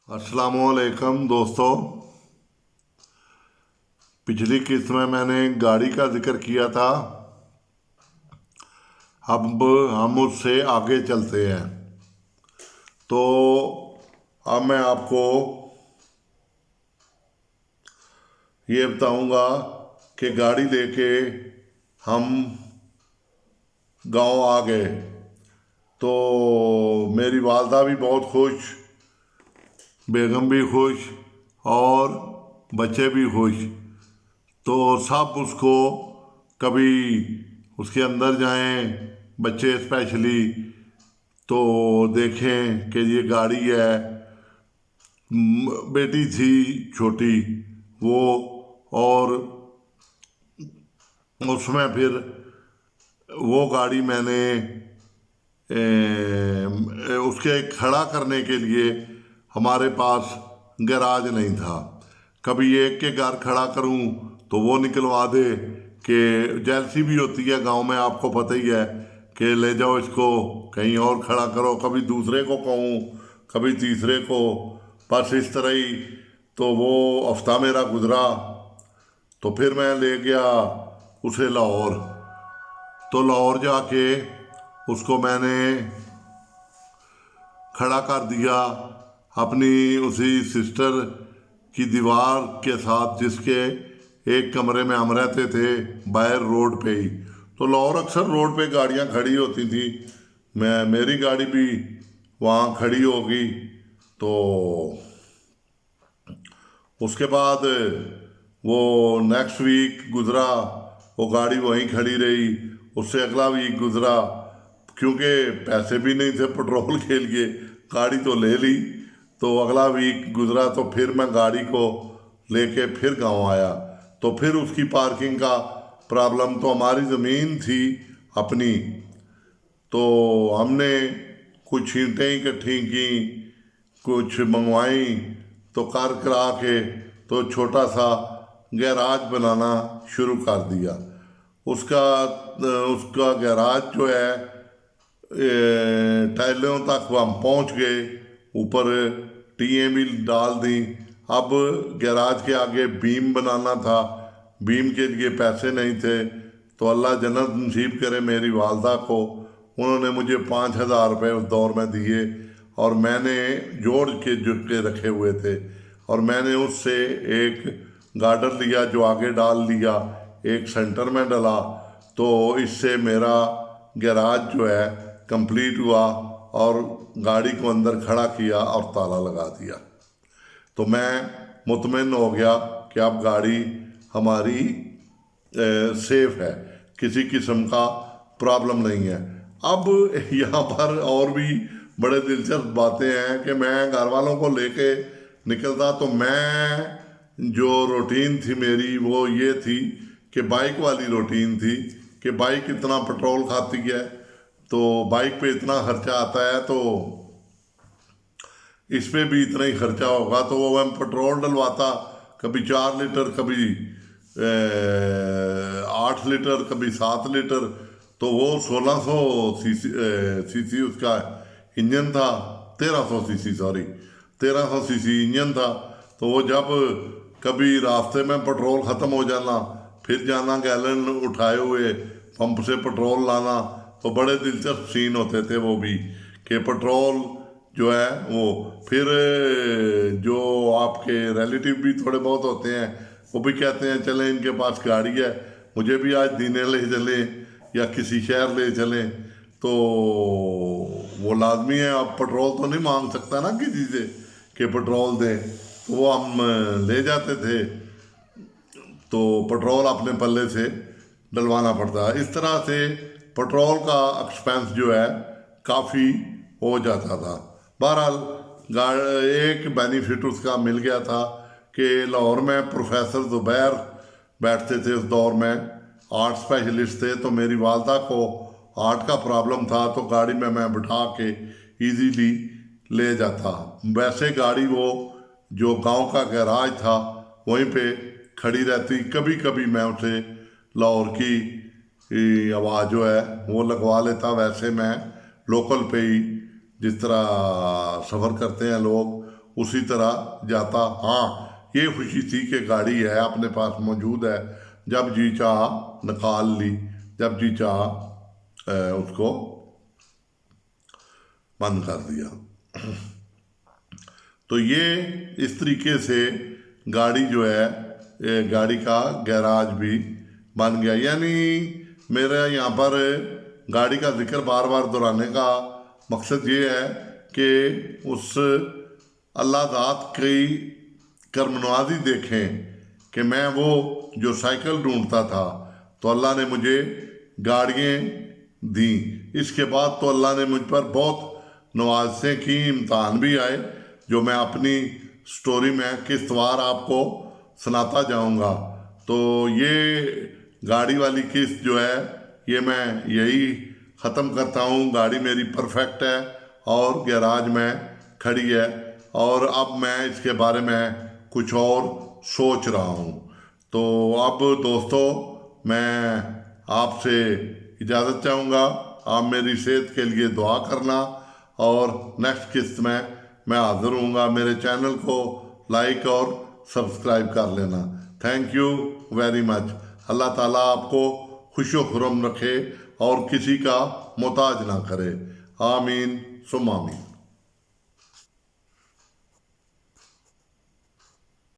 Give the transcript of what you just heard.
अस्सलामुअलैकुम दोस्तों। पिछली किस्त में मैंने गाड़ी का जिक्र किया था। अब हम उससे आगे चलते हैं। तो अब मैं आपको ये बताऊंगा कि गाड़ी लेके हम गांव आ गए तो मेरी वालदा भी बहुत खुश, बेगम भी खुश और बच्चे भी खुश। तो सब उसको कभी उसके अंदर जाएं, बच्चे स्पेशली, तो देखें कि ये गाड़ी है। बेटी थी छोटी वो, और उसमें फिर वो गाड़ी मैंने उसके खड़ा करने के लिए हमारे पास गैराज नहीं था। कभी एक के घर खड़ा करूं तो वो निकलवा दे कि जैसी भी होती है गांव में, आपको पता ही है कि ले जाओ इसको कहीं और खड़ा करो। कभी दूसरे को कहूँ, कभी तीसरे को, बस इस तरह ही। तो वो हफ्ता मेरा गुजरा तो फिर मैं ले गया उसे लाहौर। तो लाहौर जाके उसको मैंने खड़ा कर दिया अपनी उसी सिस्टर की दीवार के साथ, जिसके एक कमरे में हम रहते थे बाहर रोड पे ही। तो लाहौर अक्सर रोड पे गाड़ियां खड़ी होती थी, मेरी गाड़ी भी वहाँ खड़ी होगी। तो उसके बाद वो नेक्स्ट वीक गुजरा, वो गाड़ी वहीं खड़ी रही। उससे अगला वीक गुजरा, क्योंकि पैसे भी नहीं थे पेट्रोल के लिए, गाड़ी तो ले ली। तो अगला वीक गुजरा तो फिर मैं गाड़ी को लेके फिर गांव आया। तो फिर उसकी पार्किंग का प्रॉब्लम, तो हमारी ज़मीन थी अपनी, तो हमने कुछ ईंटें इकट्ठी की, कुछ मंगवाई, तो कर करा के तो छोटा सा गैराज बनाना शुरू कर दिया। उसका उसका गैराज जो है टाइलों तक हम पहुंच गए, ऊपर टीएं भी डाल दी। अब गैराज के आगे बीम बनाना था, बीम के लिए पैसे नहीं थे। तो अल्लाह जन्नत नसीब करे मेरी वालदा को, उन्होंने मुझे 5,000 रुपये उस दौर में दिए, और मैंने जोड़ के जुट के रखे हुए थे, और मैंने उससे एक गार्डर लिया जो आगे डाल लिया, एक सेंटर में डाला। तो इससे मेरा गैराज जो है कंप्लीट हुआ, और गाड़ी को अंदर खड़ा किया और ताला लगा दिया। तो मैं मुतमईन हो गया कि अब गाड़ी हमारी सेफ है, किसी किस्म का प्रॉब्लम नहीं है। अब यहाँ पर और भी बड़े दिलचस्प बातें हैं कि मैं घर वालों को लेके निकलता तो मैं जो रूटीन थी मेरी वो ये थी कि बाइक वाली रूटीन थी कि बाइक इतना पेट्रोल खाती है, तो बाइक पे इतना खर्चा आता है, तो इस पे भी इतना ही खर्चा होगा। तो वो मैं पेट्रोल डलवाता, कभी 4 लीटर, कभी 8 लीटर, कभी 7 लीटर। तो वो 1600 सीसी उसका इंजन था, 1300 सीसी, सॉरी 1300 सीसी इंजन था। तो वो जब कभी रास्ते में पेट्रोल ख़त्म हो जाना, फिर जाना गैलन उठाए हुए पंप से पेट्रोल लाना, तो बड़े दिलचस्प सीन होते थे वो भी, कि पेट्रोल जो है वो फिर जो आपके रिलेटिव भी थोड़े बहुत होते हैं वो भी कहते हैं चलें इनके पास गाड़ी है, मुझे भी आज दीने ले चलें या किसी शहर ले चलें। तो वो लाजमी है, अब पेट्रोल तो नहीं मांग सकता ना किसी से कि पेट्रोल दे, तो वो हम ले जाते थे। तो पेट्रोल अपने पल्ले से डलवाना पड़ता है। इस तरह से पेट्रोल का एक्सपेंस जो है काफ़ी हो जाता था। बहरहाल एक बेनिफिट उसका मिल गया था कि लाहौर में प्रोफेसर ज़ुबैर बैठते थे उस दौर में, आर्ट स्पेशलिस्ट थे। तो मेरी वालदा को आर्ट का प्रॉब्लम था, तो गाड़ी में मैं बिठा के इजीली ले जाता। वैसे गाड़ी वो जो गांव का गैराज था वहीं पे खड़ी रहती। कभी कभी मैं उसे लाहौर की आवाज़ जो है वो लगवा लेता। वैसे मैं लोकल पे ही, जिस तरह सफ़र करते हैं लोग उसी तरह जाता। हाँ, ये खुशी थी कि गाड़ी है अपने पास मौजूद है, जब जी चाह निकाल ली, जब जी चाह उसको बंद कर दिया। तो ये इस तरीके से गाड़ी जो है, गाड़ी का गैराज भी बन गया। यानी मेरा यहाँ पर गाड़ी का जिक्र बार बार दोहराने का मकसद ये है कि उस अल्लाह ज़ात की करमनवाजी देखें कि मैं वो जो साइकिल ढूंढता था तो अल्लाह ने मुझे गाड़ियाँ दी। इसके बाद तो अल्लाह ने मुझ पर बहुत नवाज़ें की, इम्तहान भी आए, जो मैं अपनी स्टोरी में किस्तवार आपको सुनाता जाऊंगा। तो ये गाड़ी वाली किस्त जो है ये मैं यही ख़त्म करता हूँ। गाड़ी मेरी परफेक्ट है और गैराज में खड़ी है, और अब मैं इसके बारे में कुछ और सोच रहा हूँ। तो अब दोस्तों मैं आपसे इजाज़त चाहूँगा। आप मेरी सेहत के लिए दुआ करना, और नेक्स्ट किस्त में मैं हाज़िर हूँगा। मेरे चैनल को लाइक और सब्सक्राइब कर लेना। Thank you very much. Allah Taala आपको खुशो खुरम रखे और किसी का मोहताज ना करे। आमीन सुम आमीन।